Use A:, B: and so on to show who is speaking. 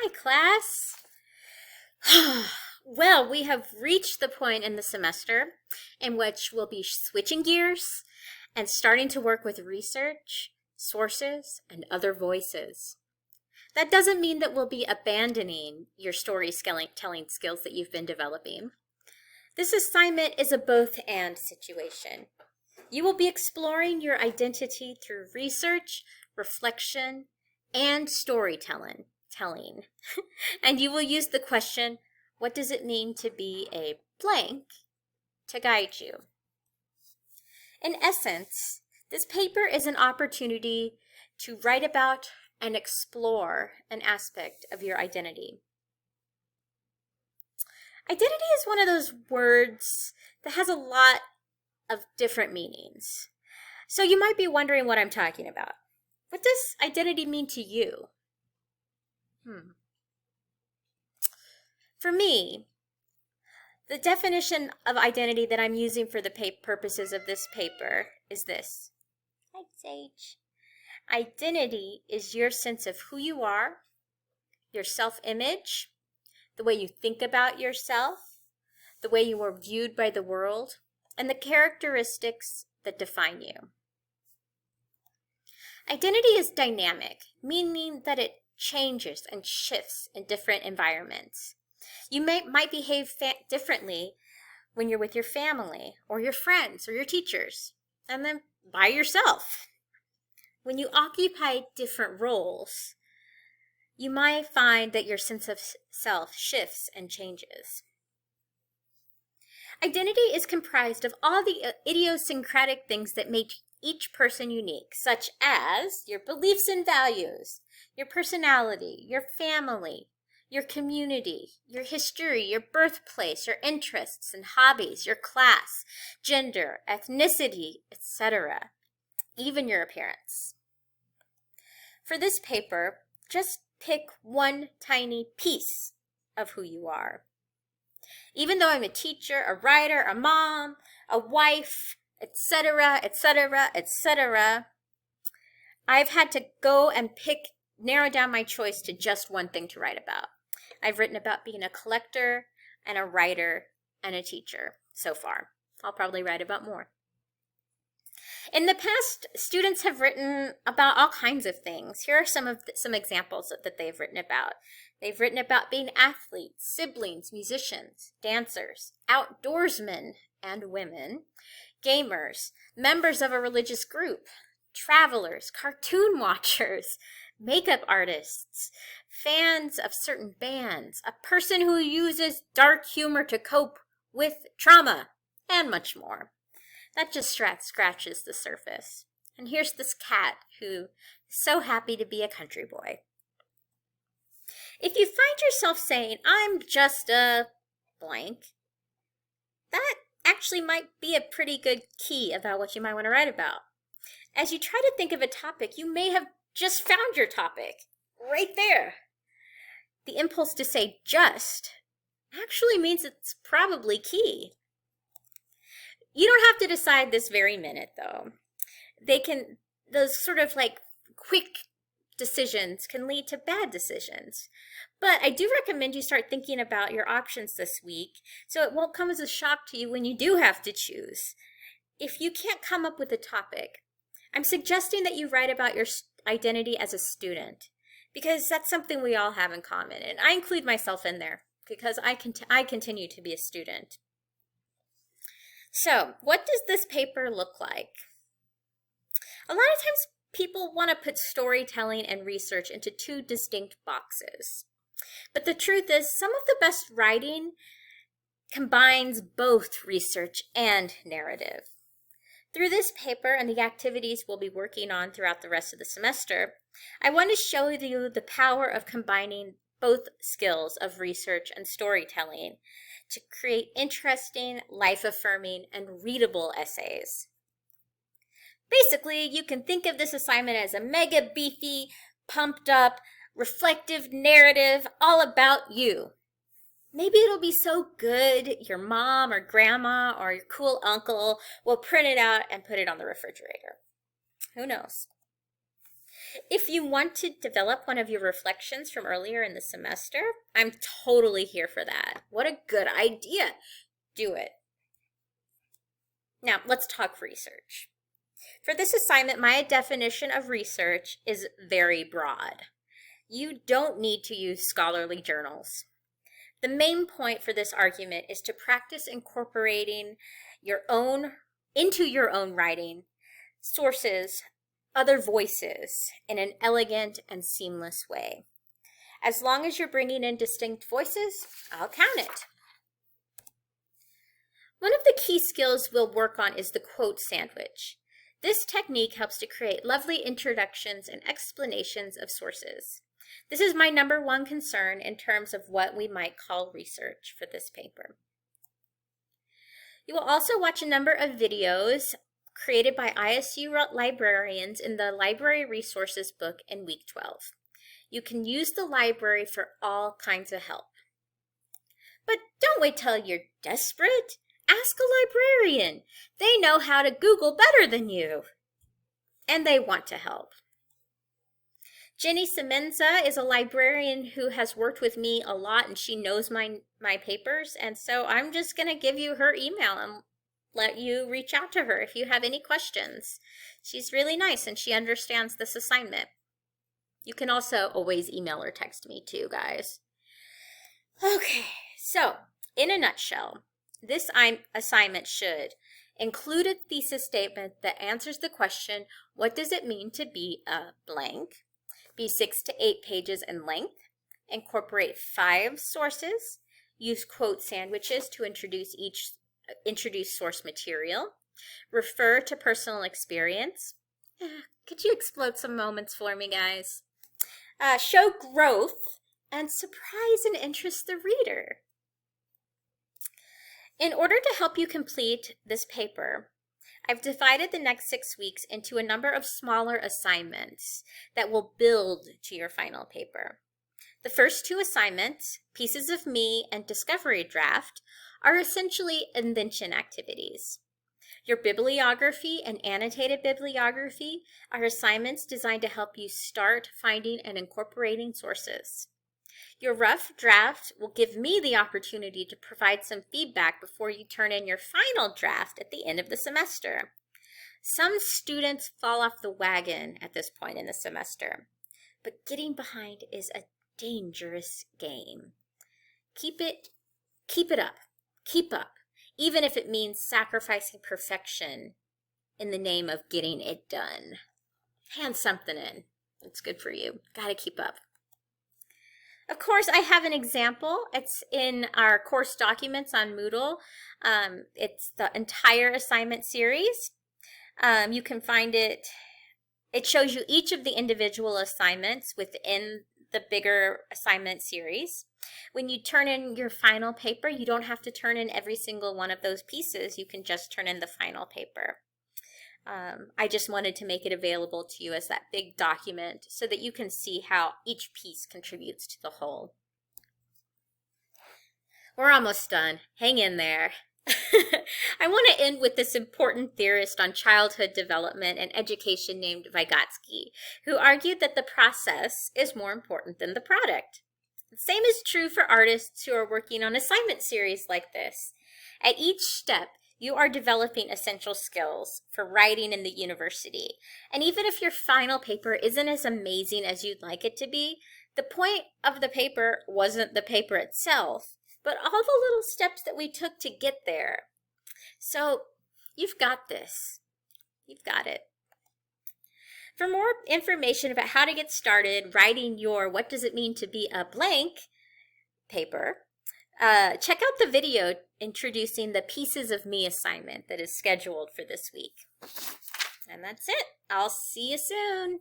A: Hi, class. Well, we have reached the point in the semester in which we'll be switching gears and starting to work with research, sources, and other voices. That doesn't mean that we'll be abandoning your storytelling skills that you've been developing. This assignment is a both-and situation. You will be exploring your identity through research, reflection, and storytelling. And you will use the question, what does it mean to be a blank, to guide you. In essence, this paper is an opportunity to write about and explore an aspect of your identity. Identity is one of those words that has a lot of different meanings. So you might be wondering what I'm talking about. What does identity mean to you? For me, the definition of identity that I'm using for the purposes of this paper is this. Hi, Sage. Identity is your sense of who you are, your self-image, the way you think about yourself, the way you are viewed by the world, and the characteristics that define you. Identity is dynamic, meaning that it changes and shifts in different environments. You might behave differently when you're with your family or your friends or your teachers, and then by yourself. When you occupy different roles, you might find that your sense of self shifts and changes. Identity is comprised of all the idiosyncratic things that make each person unique, such as your beliefs and values, your personality, your family, your community, your history, your birthplace, your interests and hobbies, your class, gender, ethnicity, etc., even your appearance. For this paper, just pick one tiny piece of who you are. Even though I'm a teacher, a writer, a mom, a wife, etc., etc., etc., I've had to go and narrow down my choice to just one thing to write about. I've written about being a collector and a writer and a teacher so far. I'll probably write about more. In the past, students have written about all kinds of things. Here are some examples that they've written about. They've written about being athletes, siblings, musicians, dancers, outdoorsmen and women, gamers, members of a religious group, travelers, cartoon watchers, makeup artists, fans of certain bands, a person who uses dark humor to cope with trauma, and much more. That just scratches the surface. And here's this cat who is so happy to be a country boy. If you find yourself saying, I'm just a blank, that actually might be a pretty good key about what you might want to write about. As you try to think of a topic, you may have just found your topic right there. The impulse to say just actually means it's probably key. You don't have to decide this very minute, though. Those sort of like quick decisions can lead to bad decisions. But I do recommend you start thinking about your options this week so it won't come as a shock to you when you do have to choose. If you can't come up with a topic, I'm suggesting that you write about your identity as a student, because that's something we all have in common. And I include myself in there because I continue to be a student. So, what does this paper look like? A lot of times people want to put storytelling and research into two distinct boxes. But the truth is, some of the best writing combines both research and narrative. Through this paper and the activities we'll be working on throughout the rest of the semester, I want to show you the power of combining both skills of research and storytelling to create interesting, life-affirming, and readable essays. Basically, you can think of this assignment as a mega beefy, pumped up, reflective narrative all about you. Maybe it'll be so good your mom or grandma or your cool uncle will print it out and put it on the refrigerator. Who knows? If you want to develop one of your reflections from earlier in the semester, I'm totally here for that. What a good idea. Do it. Now, let's talk research. For this assignment, my definition of research is very broad. You don't need to use scholarly journals. The main point for this argument is to practice incorporating into your own writing sources, other voices in an elegant and seamless way. As long as you're bringing in distinct voices, I'll count it. One of the key skills we'll work on is the quote sandwich. This technique helps to create lovely introductions and explanations of sources. This is my number one concern in terms of what we might call research for this paper. You will also watch a number of videos created by ISU librarians in the Library Resources book in week 12. You can use the library for all kinds of help. But don't wait till you're desperate. Ask a librarian. They know how to Google better than you. And they want to help. Jenny Semenza is a librarian who has worked with me a lot, and she knows my papers. And so I'm just going to give you her email and let you reach out to her if you have any questions. She's really nice and she understands this assignment. You can also always email or text me too, guys. Okay, so in a nutshell, this assignment should include a thesis statement that answers the question, what does it mean to be a blank? Be 6 to 8 pages in length. Incorporate 5 sources. Use quote sandwiches to introduce source material. Refer to personal experience. Could you explode some moments for me, guys? Show growth and surprise and interest the reader. In order to help you complete this paper, I've divided the next 6 weeks into a number of smaller assignments that will build to your final paper. The first 2 assignments, Pieces of Me and Discovery Draft, are essentially invention activities. Your bibliography and annotated bibliography are assignments designed to help you start finding and incorporating sources. Your rough draft will give me the opportunity to provide some feedback before you turn in your final draft at the end of the semester. Some students fall off the wagon at this point in the semester, but getting behind is a dangerous game. Keep it up. Keep up, even if it means sacrificing perfection in the name of getting it done. Hand something in. It's good for you. Gotta keep up. Of course, I have an example. It's in our course documents on Moodle. It's the entire assignment series. You can find it. It shows you each of the individual assignments within the bigger assignment series. When you turn in your final paper, you don't have to turn in every single one of those pieces. You can just turn in the final paper. I just wanted to make it available to you as that big document so that you can see how each piece contributes to the whole. We're almost done. Hang in there. I want to end with this important theorist on childhood development and education named Vygotsky, who argued that the process is more important than the product. The same is true for artists who are working on assignment series like this. At each step, you are developing essential skills for writing in the university. And even if your final paper isn't as amazing as you'd like it to be, the point of the paper wasn't the paper itself, but all the little steps that we took to get there. So you've got this. You've got it. For more information about how to get started writing your What Does It Mean to Be a Blank paper, check out the video introducing the Pieces of Me assignment that is scheduled for this week. And that's it. I'll see you soon.